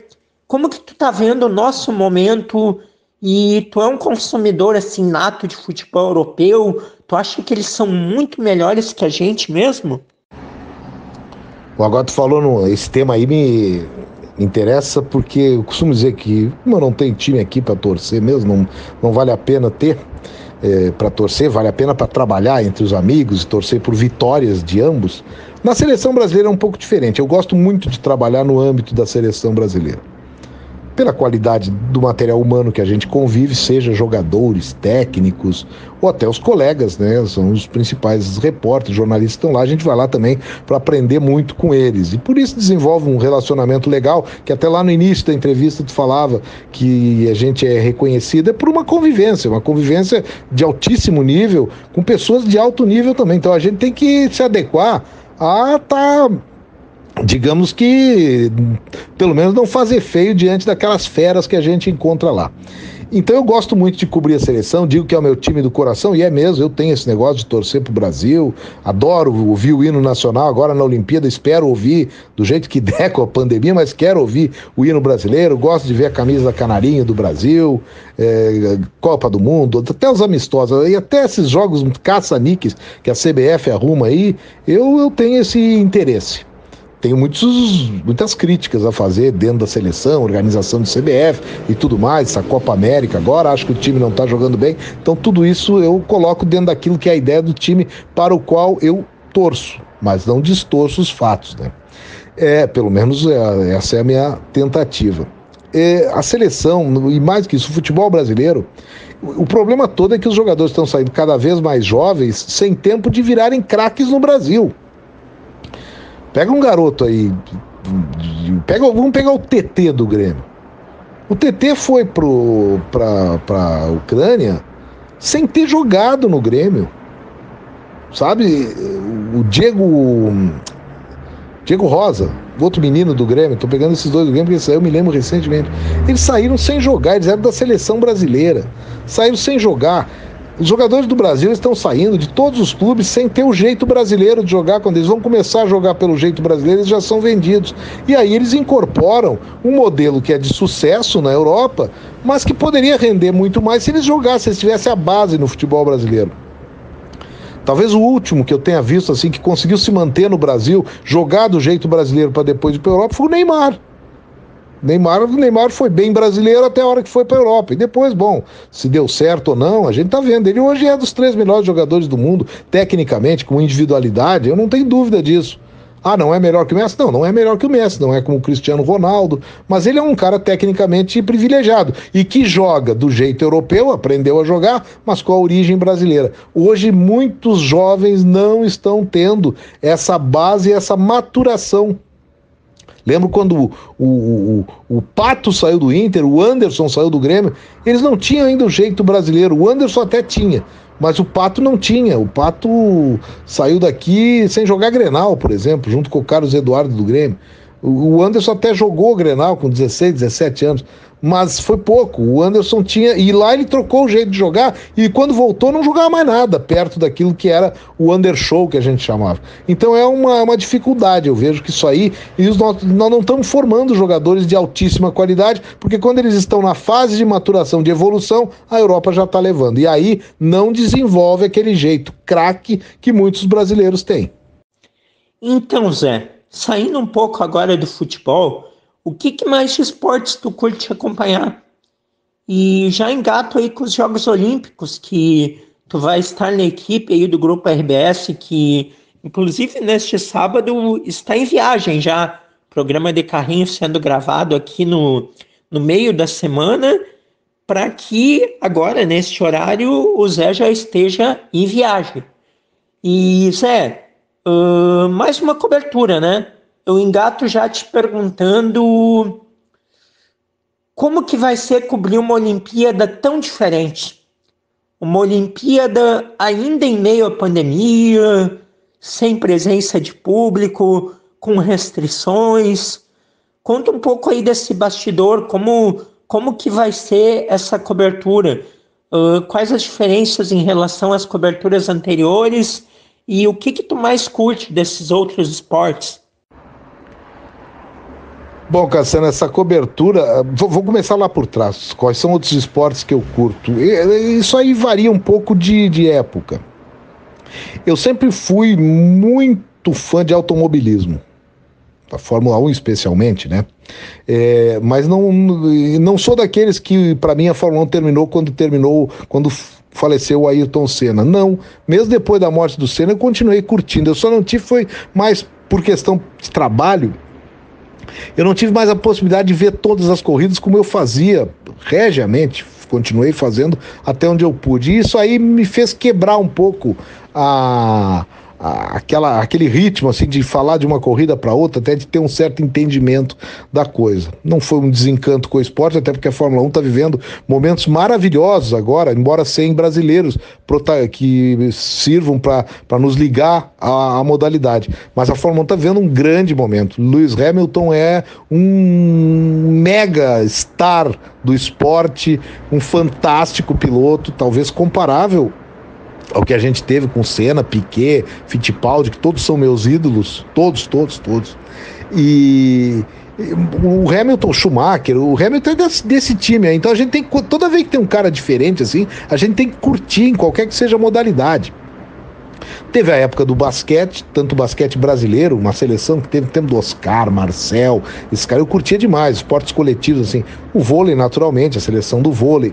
Como que tu tá vendo o nosso momento e tu é um consumidor assim nato de futebol europeu? Tu acha que eles são muito melhores que a gente mesmo? Agora tu falou esse tema aí me interessa porque eu costumo dizer que como eu não tenho time aqui para torcer mesmo, não vale a pena ter para torcer, vale a pena para trabalhar entre os amigos e torcer por vitórias de ambos. Na seleção brasileira é um pouco diferente. Eu gosto muito de trabalhar no âmbito da seleção brasileira. Pela qualidade do material humano que a gente convive, seja jogadores, técnicos ou até os colegas, né? São os principais repórteres, jornalistas que estão lá, a gente vai lá também para aprender muito com eles. E por isso desenvolve um relacionamento legal, que até lá no início da entrevista tu falava que a gente é reconhecido, é por uma convivência de altíssimo nível, com pessoas de alto nível também. Então a gente tem que se adequar a digamos que, pelo menos não fazer feio diante daquelas feras que a gente encontra lá. Então eu gosto muito de cobrir a seleção, digo que é o meu time do coração, e é mesmo, eu tenho esse negócio de torcer pro Brasil, adoro ouvir o hino nacional, agora na Olimpíada espero ouvir do jeito que der com a pandemia, mas quero ouvir o hino brasileiro, gosto de ver a camisa da Canarinho do Brasil, Copa do Mundo, até os amistosos, e até esses jogos caça-níqueis que a CBF arruma aí, eu tenho esse interesse. Tenho muitas críticas a fazer dentro da seleção, organização do CBF e tudo mais, essa Copa América agora, acho que o time não está jogando bem, então tudo isso eu coloco dentro daquilo que é a ideia do time para o qual eu torço, mas não distorço os fatos, né? Pelo menos essa é a minha tentativa. A seleção, e mais que isso, o futebol brasileiro, o problema todo é que os jogadores estão saindo cada vez mais jovens, sem tempo de virarem craques no Brasil. Pega um garoto aí, vamos pegar o TT do Grêmio. O TT foi pra Ucrânia sem ter jogado no Grêmio. Sabe, o Diego Rosa, outro menino do Grêmio, tô pegando esses dois do Grêmio porque eu me lembro recentemente. Eles saíram sem jogar, eles eram da seleção brasileira. Saíram sem jogar. Os jogadores do Brasil estão saindo de todos os clubes sem ter o jeito brasileiro de jogar. Quando eles vão começar a jogar pelo jeito brasileiro, eles já são vendidos. E aí eles incorporam um modelo que é de sucesso na Europa, mas que poderia render muito mais se eles jogassem, se eles tivessem a base no futebol brasileiro. Talvez o último que eu tenha visto assim que conseguiu se manter no Brasil, jogar do jeito brasileiro para depois ir para a Europa, foi o Neymar. O Neymar foi bem brasileiro até a hora que foi para a Europa. E depois, bom, se deu certo ou não, a gente tá vendo. Ele hoje é dos 3 melhores jogadores do mundo, tecnicamente, com individualidade, eu não tenho dúvida disso. Ah, não é melhor que o Messi? Não, não é melhor que o Messi, não é como o Cristiano Ronaldo, mas ele é um cara tecnicamente privilegiado e que joga do jeito europeu, aprendeu a jogar, mas com a origem brasileira. Hoje muitos jovens não estão tendo essa base, essa maturação. Lembro quando o Pato saiu do Inter, o Anderson saiu do Grêmio, eles não tinham ainda o jeito brasileiro, o Anderson até tinha, mas o Pato não tinha. O Pato saiu daqui sem jogar Grenal, por exemplo, junto com o Carlos Eduardo do Grêmio. O Anderson até jogou Grenal com 16, 17 anos, mas foi pouco. O Anderson tinha, e lá ele trocou o jeito de jogar, e quando voltou não jogava mais nada, perto daquilo que era o Undershow, que a gente chamava. Então é uma dificuldade, eu vejo que isso aí, e nós não estamos formando jogadores de altíssima qualidade, porque quando eles estão na fase de maturação, de evolução, a Europa já está levando, e aí não desenvolve aquele jeito craque que muitos brasileiros têm. Então, Zé, saindo um pouco agora do futebol, o que mais de esportes tu curte acompanhar? E já engato aí com os Jogos Olímpicos, que tu vai estar na equipe aí do Grupo RBS, que inclusive neste sábado está em viagem já. Programa de carrinho sendo gravado aqui no meio da semana, para que agora, neste horário, o Zé já esteja em viagem. E Zé, mais uma cobertura, né? eu engato já te perguntando como que vai ser cobrir uma Olimpíada tão diferente? Uma Olimpíada ainda em meio à pandemia, sem presença de público, com restrições. Conta um pouco aí desse bastidor, como que vai ser essa cobertura? Quais as diferenças em relação às coberturas anteriores e o que tu mais curte desses outros esportes? Bom, Cassiano, essa cobertura, vou começar lá por trás. Quais são outros esportes que eu curto? Isso aí varia um pouco de época. Eu sempre fui muito fã de automobilismo, da Fórmula 1 especialmente, né? Mas não sou daqueles que, para mim, a Fórmula 1 quando faleceu o Ayrton Senna. Não, mesmo depois da morte do Senna, eu continuei curtindo. Eu só não tive, foi mais por questão de trabalho. Eu não tive mais a possibilidade de ver todas as corridas como eu fazia regiamente, continuei fazendo até onde eu pude. E isso aí me fez quebrar um pouco aquele ritmo assim de falar de uma corrida para outra, até de ter um certo entendimento da coisa. Não foi um desencanto com o esporte, até porque a Fórmula 1 está vivendo momentos maravilhosos agora, embora sem brasileiros que sirvam para nos ligar à modalidade. Mas a Fórmula 1 está vivendo um grande momento. Lewis Hamilton é um mega star do esporte, um fantástico piloto, talvez comparável ao que a gente teve com Senna, Piquet, Fittipaldi, que todos são meus ídolos, todos. E o Hamilton, Schumacher, o Hamilton é desse time aí. Então a gente tem, toda vez que tem um cara diferente assim, a gente tem que curtir em qualquer que seja a modalidade. Teve a época do basquete, tanto o basquete brasileiro, uma seleção que teve o tempo do Oscar, Marcel, esse cara eu curtia demais, esportes coletivos assim, o vôlei naturalmente, a seleção do vôlei.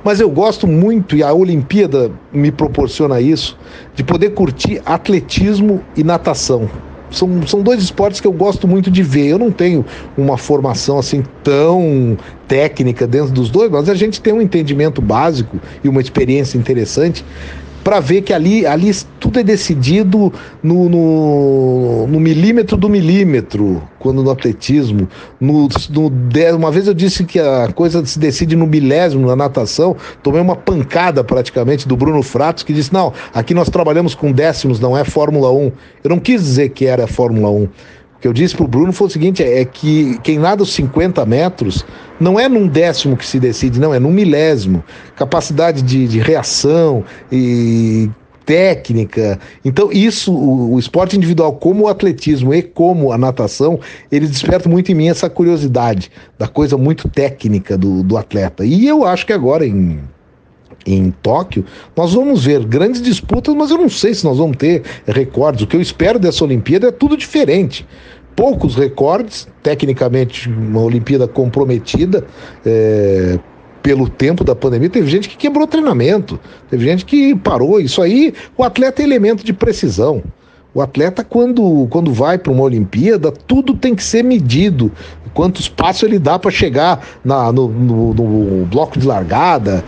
Mas eu gosto muito, e a Olimpíada me proporciona isso, de poder curtir atletismo e natação. São dois esportes que eu gosto muito de ver. Eu não tenho uma formação assim tão técnica dentro dos dois, mas a gente tem um entendimento básico e uma experiência interessante para ver que ali tudo é decidido no milímetro do milímetro, quando no atletismo, uma vez eu disse que a coisa se decide no milésimo na natação, tomei uma pancada praticamente do Bruno Fratos, que disse, não, aqui nós trabalhamos com décimos, não é Fórmula 1. Eu não quis dizer que era Fórmula 1. O que eu disse pro Bruno foi o seguinte, é que quem nada os 50 metros não é num décimo que se decide, não, é num milésimo. Capacidade de reação e técnica. Então isso, o esporte individual, como o atletismo e como a natação, eles despertam muito em mim essa curiosidade da coisa muito técnica do atleta. E eu acho que agora em Tóquio, nós vamos ver grandes disputas, mas eu não sei se nós vamos ter recordes. O que eu espero dessa Olimpíada é tudo diferente. Poucos recordes, tecnicamente uma Olimpíada comprometida pelo tempo da pandemia. Teve gente que quebrou treinamento, teve gente que parou. Isso aí, o atleta é elemento de precisão. O atleta, quando vai para uma Olimpíada, tudo tem que ser medido. Quantos passos ele dá para chegar no bloco de largada,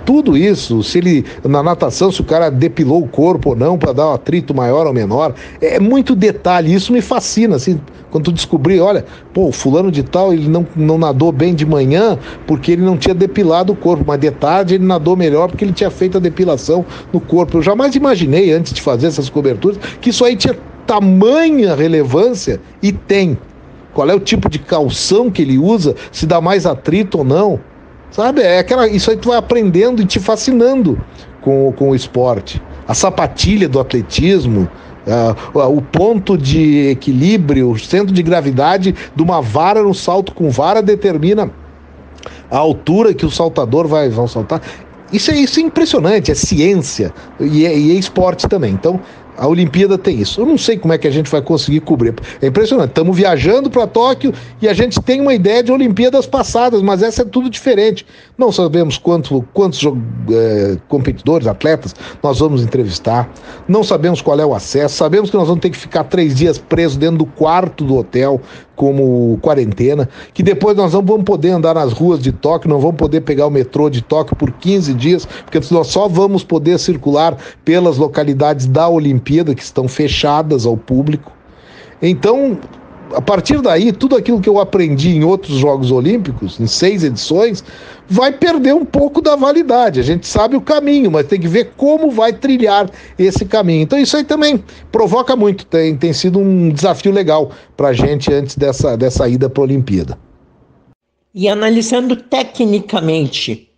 tudo isso. Se ele, na natação, se o cara depilou o corpo ou não para dar um atrito maior ou menor. É muito detalhe, isso me fascina, assim, quando tu descobrir, olha, pô, o fulano de tal, ele não nadou bem de manhã porque ele não tinha depilado o corpo, mas de tarde ele nadou melhor porque ele tinha feito a depilação no corpo. Eu jamais imaginei, antes de fazer essas coberturas, que isso aí tinha tamanha relevância, e tem. Qual é o tipo de calção que ele usa, se dá mais atrito ou não, sabe? Isso aí tu vai aprendendo e te fascinando com o esporte. A sapatilha do atletismo, o ponto de equilíbrio, o centro de gravidade de uma vara no salto com vara determina a altura que o saltador vai saltar. Isso é impressionante, é ciência e é esporte também. Então, a Olimpíada tem isso. Eu não sei como é que a gente vai conseguir cobrir. É impressionante. Estamos viajando para Tóquio e a gente tem uma ideia de Olimpíadas passadas, mas essa é tudo diferente. Não sabemos quantos competidores, atletas nós vamos entrevistar. Não sabemos qual é o acesso. Sabemos que nós vamos ter que ficar 3 dias presos dentro do quarto do hotel, como quarentena, que depois nós não vamos poder andar nas ruas de Tóquio, não vamos poder pegar o metrô de Tóquio por 15 dias, porque nós só vamos poder circular pelas localidades da Olimpíada, que estão fechadas ao público. Então, a partir daí, tudo aquilo que eu aprendi em outros Jogos Olímpicos, em 6 edições, vai perder um pouco da validade. A gente sabe o caminho, mas tem que ver como vai trilhar esse caminho. Então isso aí também provoca muito, tem sido um desafio legal para a gente antes dessa ida para a Olimpíada. E analisando tecnicamente,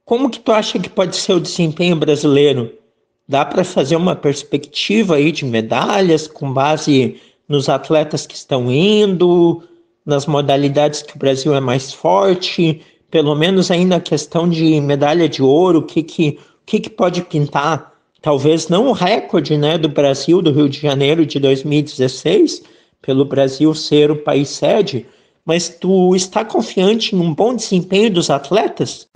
como que tu acha que pode ser o desempenho brasileiro? Dá para fazer uma perspectiva aí de medalhas com base nos atletas que estão indo, nas modalidades que o Brasil é mais forte, pelo menos aí na questão de medalha de ouro, o que pode pintar? Talvez não o recorde, né, do Brasil, do Rio de Janeiro de 2016, pelo Brasil ser o país sede, mas tu está confiante em um bom desempenho dos atletas?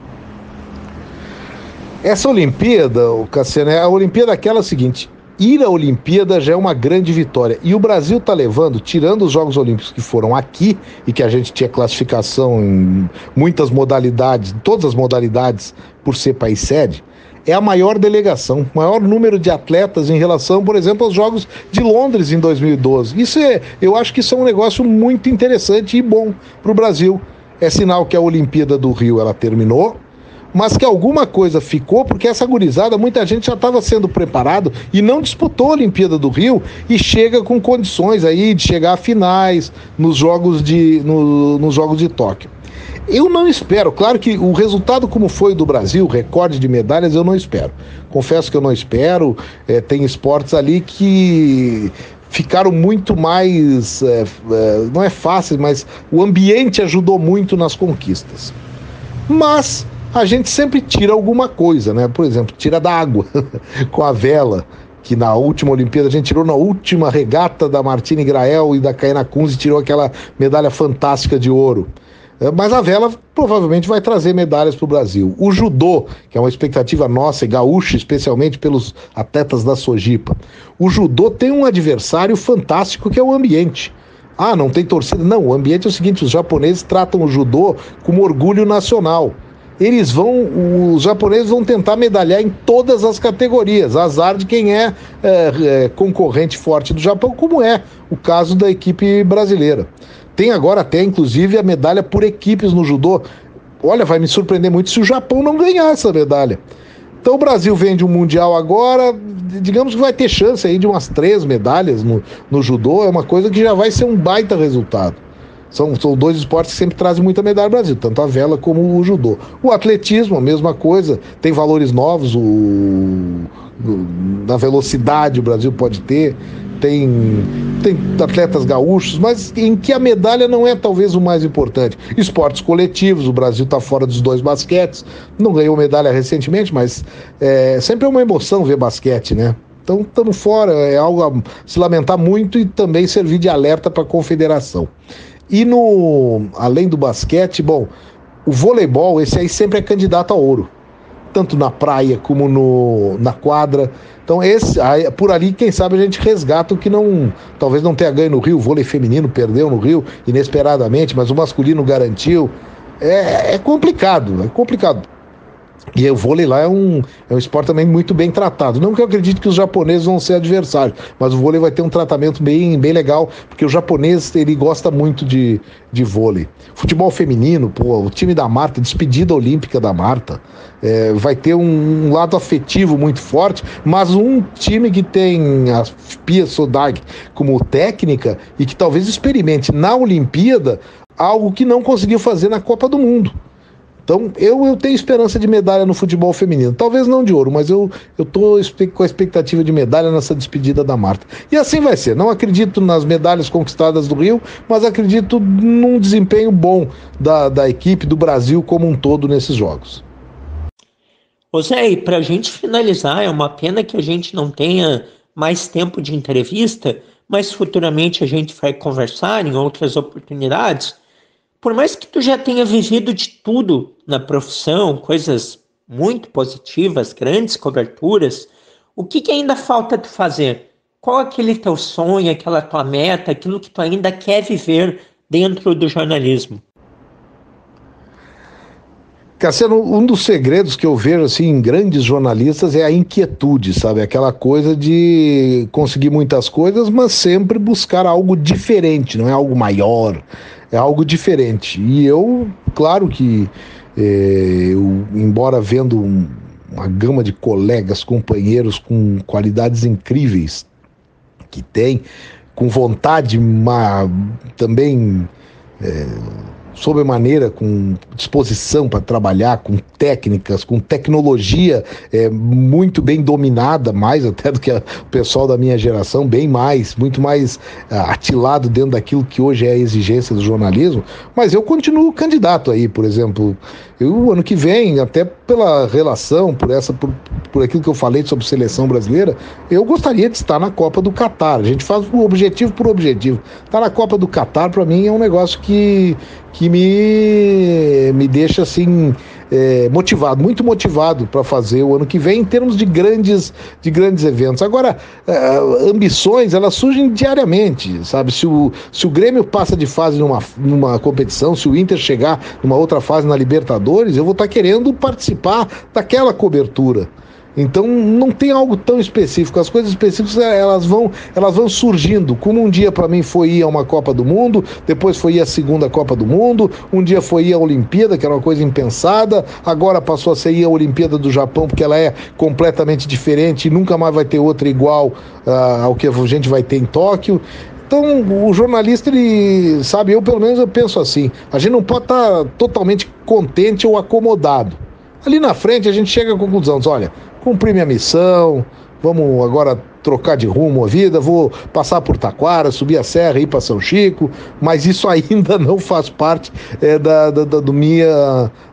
Essa Olimpíada, Cassiano, a Olimpíada é aquela seguinte: ir à Olimpíada já é uma grande vitória. E o Brasil está levando, tirando os Jogos Olímpicos que foram aqui, e que a gente tinha classificação em muitas modalidades, em todas as modalidades, por ser país sede, é a maior delegação, maior número de atletas em relação, por exemplo, aos Jogos de Londres em 2012. Eu acho que isso é um negócio muito interessante e bom para o Brasil. É sinal que a Olimpíada do Rio ela terminou, mas que alguma coisa ficou, porque essa gurizada, muita gente já estava sendo preparado e não disputou a Olimpíada do Rio e chega com condições aí de chegar a finais nos Jogos de Tóquio. Eu não espero, claro que o resultado como foi do Brasil, recorde de medalhas, eu não espero. Confesso que eu não espero, tem esportes ali que ficaram muito mais, não é fácil, mas o ambiente ajudou muito nas conquistas. Mas a gente sempre tira alguma coisa, né? Por exemplo, tira da água com a vela, que na última Olimpíada a gente tirou na última regata da Martine Grael e da Kaena Kunze, tirou aquela medalha fantástica de ouro. Mas a vela provavelmente vai trazer medalhas para o Brasil. O judô, que é uma expectativa nossa, e gaúcha, especialmente pelos atletas da Sojipa. O judô tem um adversário fantástico que é o ambiente. Ah, não tem torcida? Não, o ambiente é o seguinte: os japoneses tratam o judô como orgulho nacional. Os japoneses vão tentar medalhar em todas as categorias, azar de quem é concorrente forte do Japão, como é o caso da equipe brasileira. Tem agora até, inclusive, a medalha por equipes no judô. Olha, vai me surpreender muito se o Japão não ganhar essa medalha. Então o Brasil vem de um Mundial agora, digamos que vai ter chance aí de umas 3 medalhas no judô, é uma coisa que já vai ser um baita resultado. São 2 esportes que sempre trazem muita medalha no Brasil, tanto a vela como o judô. O atletismo, a mesma coisa, tem valores novos, na velocidade o Brasil pode ter, tem atletas gaúchos, mas em que a medalha não é talvez o mais importante. Esportes coletivos, o Brasil está fora dos 2 basquetes, não ganhou medalha recentemente, mas sempre é uma emoção ver basquete, né? Então estamos fora, é algo a se lamentar muito e também servir de alerta para a confederação. E além do basquete, bom, o voleibol, esse aí sempre é candidato a ouro, tanto na praia como na quadra. Então por ali, quem sabe a gente resgata o que talvez não tenha ganho no Rio. O vôlei feminino perdeu no Rio inesperadamente, mas o masculino garantiu. É complicado. E o vôlei lá é um esporte também muito bem tratado. Não que eu acredite que os japoneses vão ser adversários, mas o vôlei vai ter um tratamento bem legal, porque o japonês ele gosta muito de vôlei. Futebol feminino, o time da Marta, despedida olímpica da Marta, vai ter um lado afetivo muito forte, mas um time que tem a Pia Sodag como técnica e que talvez experimente na Olimpíada algo que não conseguiu fazer na Copa do Mundo. Então, eu tenho esperança de medalha no futebol feminino. Talvez não de ouro, mas eu estou com a expectativa de medalha nessa despedida da Marta. E assim vai ser. Não acredito nas medalhas conquistadas do Rio, mas acredito num desempenho bom da equipe do Brasil como um todo nesses jogos. Ô Zé, e para a gente finalizar, é uma pena que a gente não tenha mais tempo de entrevista, mas futuramente a gente vai conversar em outras oportunidades. Por mais que tu já tenha vivido de tudo na profissão, coisas muito positivas, grandes coberturas, o que ainda falta tu fazer? Qual aquele teu sonho, aquela tua meta, aquilo que tu ainda quer viver dentro do jornalismo? Cassiano, um dos segredos que eu vejo assim em grandes jornalistas é a inquietude, sabe? Aquela coisa de conseguir muitas coisas, mas sempre buscar algo diferente, não é algo maior, é algo diferente. E eu, claro que, embora vendo uma gama de colegas, companheiros com qualidades incríveis que tem, com vontade, também sobremaneira, com disposição para trabalhar, com técnicas, com tecnologia muito bem dominada, mais até do que o pessoal da minha geração, muito mais atilado dentro daquilo que hoje é a exigência do jornalismo, mas eu continuo candidato aí, por exemplo, ano que vem, até pela relação, por aquilo que eu falei sobre seleção brasileira, eu gostaria de estar na Copa do Catar. A gente faz objetivo por objetivo. Estar na Copa do Catar, para mim, é um negócio que me deixa assim motivado, muito motivado para fazer o ano que vem em termos de grandes eventos. Agora, ambições, elas surgem diariamente, sabe? Se o Grêmio passa de fase numa competição, se o Inter chegar numa outra fase na Libertadores, eu vou estar querendo participar daquela cobertura. Então não tem algo tão específico, as coisas específicas elas vão surgindo, como um dia para mim foi ir a uma Copa do Mundo, depois foi ir a segunda Copa do Mundo, um dia foi ir a Olimpíada, que era uma coisa impensada, agora passou a ser ir a Olimpíada do Japão, porque ela é completamente diferente e nunca mais vai ter outra igual ao que a gente vai ter em Tóquio. Então, o jornalista, ele sabe, eu pelo menos eu penso assim, a gente não pode estar totalmente contente ou acomodado. Ali na frente a gente chega à conclusão, diz, olha, cumpri minha missão, vamos agora trocar de rumo a vida, vou passar por Taquara, subir a serra, ir para São Chico, mas isso ainda não faz parte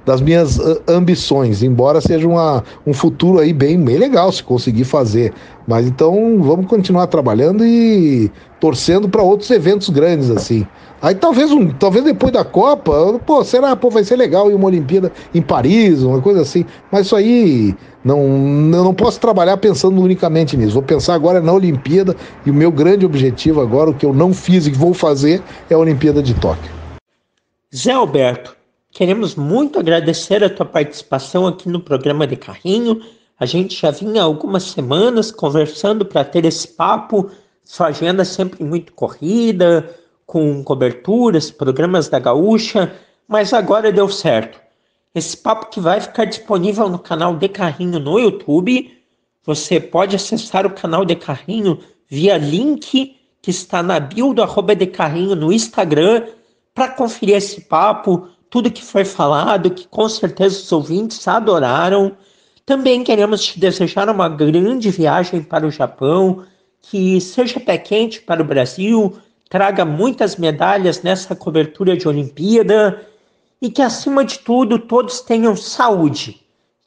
das minhas ambições, embora seja um futuro aí bem legal se conseguir fazer. Mas então vamos continuar trabalhando e torcendo para outros eventos grandes assim. Aí talvez depois da Copa, vai ser legal ir uma Olimpíada em Paris, uma coisa assim. Mas isso aí, eu não posso trabalhar pensando unicamente nisso. Vou pensar agora na Olimpíada e o meu grande objetivo agora, o que eu não fiz e que vou fazer, é a Olimpíada de Tóquio. Zé Alberto, queremos muito agradecer a tua participação aqui no programa de Carrinho. A gente já vinha há algumas semanas conversando para ter esse papo, sua agenda sempre muito corrida, com coberturas, programas da Gaúcha, mas agora deu certo. Esse papo que vai ficar disponível no canal de Carrinho no YouTube. Você pode acessar o canal de Carrinho via link que está na bio do @decarrinho no Instagram para conferir esse papo, tudo que foi falado, que com certeza os ouvintes adoraram. Também queremos te desejar uma grande viagem para o Japão, que seja pé quente para o Brasil, traga muitas medalhas nessa cobertura de Olimpíada e que, acima de tudo, todos tenham saúde,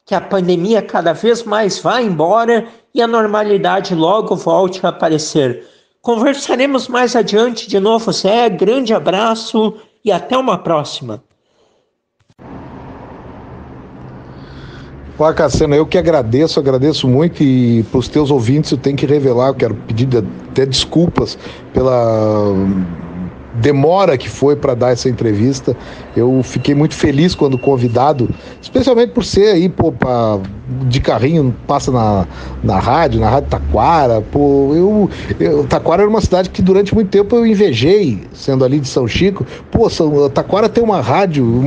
que a pandemia cada vez mais vá embora e a normalidade logo volte a aparecer. Conversaremos mais adiante de novo, Zé. Grande abraço e até uma próxima. Cassiano, eu que agradeço muito, e para os teus ouvintes eu tenho que revelar, eu quero pedir até desculpas pela demora que foi para dar essa entrevista. Eu fiquei muito feliz quando convidado, especialmente por ser aí, de carrinho, passa na rádio Taquara. Taquara era uma cidade que durante muito tempo eu invejei, sendo ali de São Chico. Taquara tem uma rádio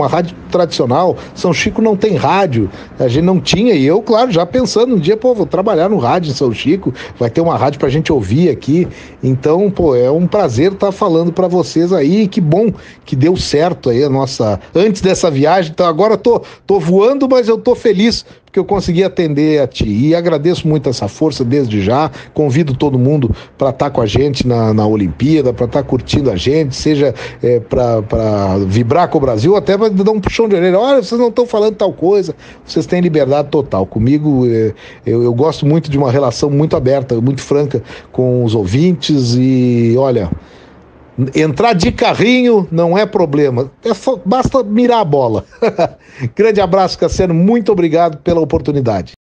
tradicional, São Chico não tem rádio, a gente não tinha, e eu, claro, já pensando um dia, vou trabalhar no rádio em São Chico, vai ter uma rádio pra gente ouvir aqui. Então, é um prazer estar falando para vocês aí, que bom que deu certo aí a nossa, antes dessa viagem. Então agora tô voando, mas eu tô feliz porque eu consegui atender a ti, e agradeço muito essa força desde já. Convido todo mundo para estar com a gente na Olimpíada, para estar curtindo a gente, seja para vibrar com o Brasil, até para dar um puxão de orelha. Olha, vocês não estão falando tal coisa, vocês têm liberdade total. Comigo, eu gosto muito de uma relação muito aberta, muito franca com os ouvintes, e olha, entrar de carrinho não é problema, basta mirar a bola. Grande abraço, Cassiano, muito obrigado pela oportunidade.